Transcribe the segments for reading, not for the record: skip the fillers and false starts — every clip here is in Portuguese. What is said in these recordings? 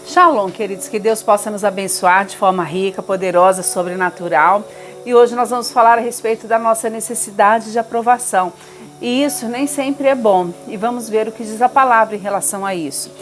Shalom, queridos, que Deus possa nos abençoar de forma rica, poderosa, sobrenatural. E hoje nós vamos falar a respeito da nossa necessidade de aprovação. E isso nem sempre é bom. E vamos ver o que diz a palavra em relação a isso.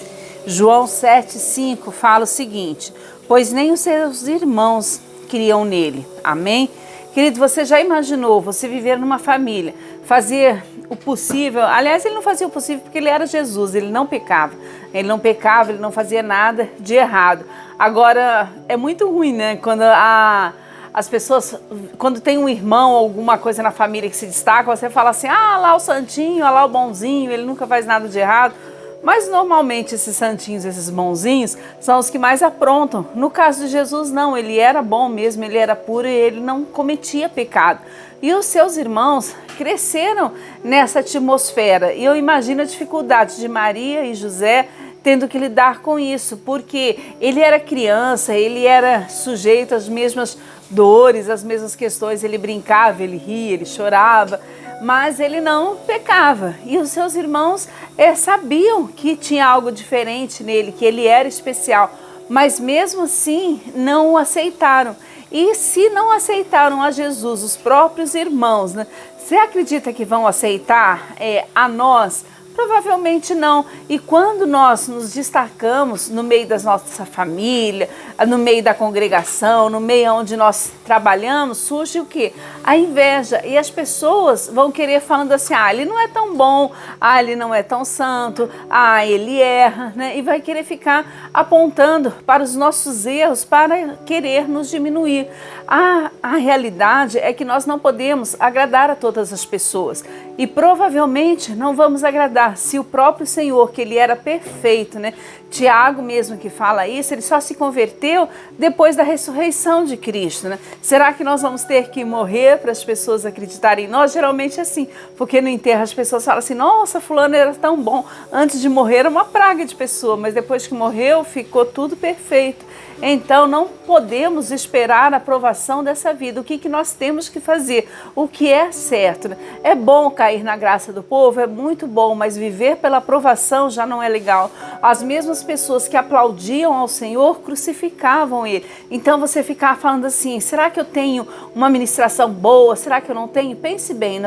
João 7,5 fala o seguinte: pois nem os seus irmãos criam nele. Amém? Querido, você já imaginou você viver numa família, fazer o possível? Aliás, ele não fazia o possível porque ele era Jesus, ele não pecava. Ele não pecava, ele não fazia nada de errado. Agora, é muito ruim, né? Quando as pessoas, quando tem um irmão ou alguma coisa na família que se destaca, você fala assim: ah, lá o santinho, lá o bonzinho, ele nunca faz nada de errado. Mas normalmente esses santinhos, esses bonzinhos, são os que mais aprontam. No caso de Jesus, não, ele era bom mesmo, ele era puro e ele não cometia pecado. E os seus irmãos cresceram nessa atmosfera. E eu imagino a dificuldade de Maria e José tendo que lidar com isso, porque ele era criança, ele era sujeito às mesmas dores, às mesmas questões, ele brincava, ele ria, ele chorava, mas ele não pecava. E os seus irmãos sabiam que tinha algo diferente nele, que ele era especial, mas mesmo assim não o aceitaram. E se não aceitaram a Jesus, os próprios irmãos, né? Você acredita que vão aceitar a nós? Provavelmente não. E quando nós nos destacamos no meio da nossa família, no meio da congregação, no meio onde nós trabalhamos, surge o quê? A inveja. E as pessoas vão querer falando assim: ah, ele não é tão bom, ah, ele não é tão santo, ah, ele erra, né? E vai querer ficar apontando para os nossos erros, para querer nos diminuir. A realidade é que nós não podemos agradar a todas as pessoas. E provavelmente não vamos agradar se o próprio Senhor, que ele era perfeito, né? Tiago mesmo que fala isso, ele só se converteu depois da ressurreição de Cristo, né? Será que nós vamos ter que morrer para as pessoas acreditarem em nós? Geralmente é assim, porque no enterro as pessoas falam assim: nossa, fulano era tão bom, antes de morrer era uma praga de pessoa, mas depois que morreu ficou tudo perfeito. Então não podemos esperar a aprovação dessa vida. O que nós temos que fazer? O que é certo, né? É bom cair na graça do povo, é muito bom, mas viver pela aprovação já não é legal. As mesmas pessoas que aplaudiam ao Senhor crucificavam ele. Então você ficar falando assim: será que eu tenho uma ministração boa? Será que eu não tenho? Pense bem,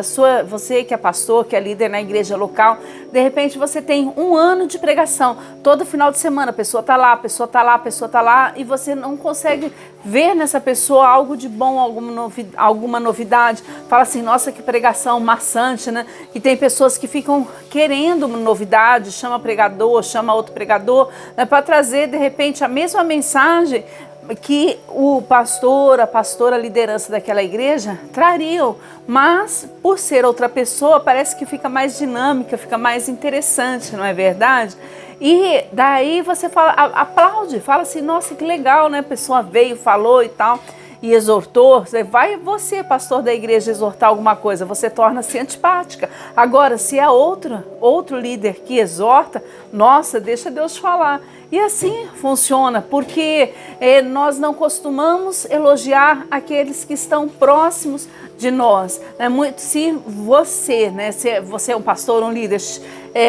você que é pastor, que é líder na igreja local, de repente você tem um ano de pregação, todo final de semana a pessoa está lá, a pessoa está lá, a pessoa está lá, e você não consegue ver nessa pessoa algo de bom, alguma novidade. Fala assim: nossa, que pregação maçante, né? E tem pessoas que ficam querendo novidade, chama pregador, chama outro pregador, né, para trazer de repente a mesma mensagem que o pastor, a pastora, a liderança daquela igreja trariam, mas por ser outra pessoa parece que fica mais dinâmica, fica mais interessante, não é verdade? E daí você fala, aplaude, fala assim: nossa, que legal, né? A pessoa veio, falou e tal, e exortou. Vai você, pastor da igreja, exortar alguma coisa, você torna-se antipática. Agora, se é outro líder que exorta, nossa, deixa Deus falar. E assim funciona, porque nós não costumamos elogiar aqueles que estão próximos de nós. Se você, né, se você é um pastor, um líder,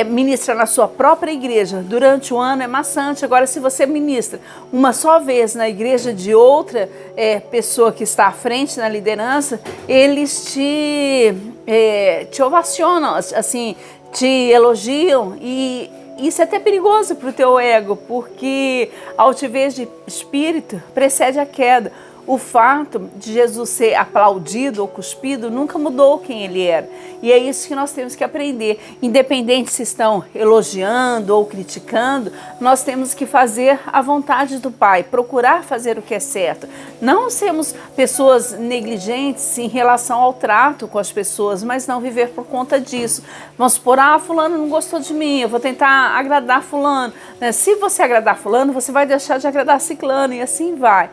ministra na sua própria igreja durante o ano, é maçante. Agora, se você ministra uma só vez na igreja de outra pessoa que está à frente na liderança, eles te ovacionam, assim, te elogiam, e isso é até perigoso para o teu ego, porque a altivez de espírito precede a queda. O fato de Jesus ser aplaudido ou cuspido nunca mudou quem ele era. E é isso que nós temos que aprender. Independente se estão elogiando ou criticando, nós temos que fazer a vontade do Pai, procurar fazer o que é certo. Não sermos pessoas negligentes em relação ao trato com as pessoas, mas não viver por conta disso. Vamos supor: fulano não gostou de mim, eu vou tentar agradar fulano. Se você agradar fulano, você vai deixar de agradar ciclano, e assim vai.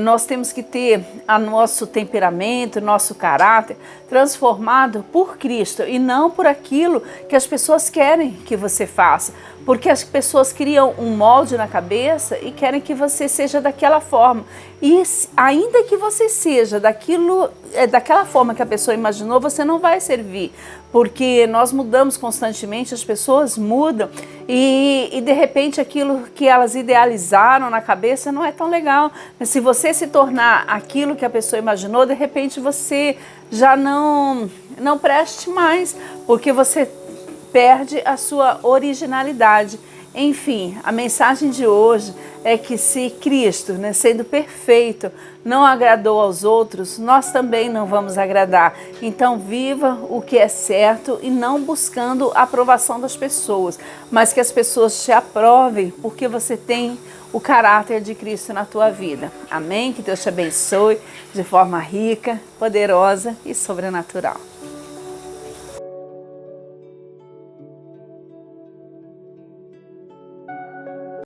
Nós temos que ter nosso temperamento, nosso caráter transformado por Cristo e não por aquilo que as pessoas querem que você faça. porque as pessoas criam um molde na cabeça e querem que você seja daquela forma. E ainda que você seja daquela forma que a pessoa imaginou, você não vai servir, porque nós mudamos constantemente, as pessoas mudam e de repente aquilo que elas idealizaram na cabeça não é tão legal. Mas se você se tornar aquilo que a pessoa imaginou, de repente você já não preste mais, porque você perde a sua originalidade. Enfim, a mensagem de hoje é que se Cristo, sendo perfeito, não agradou aos outros, nós também não vamos agradar. Então viva o que é certo e não buscando a aprovação das pessoas, mas que as pessoas te aprovem porque você tem o caráter de Cristo na tua vida. Amém? Que Deus te abençoe de forma rica, poderosa e sobrenatural.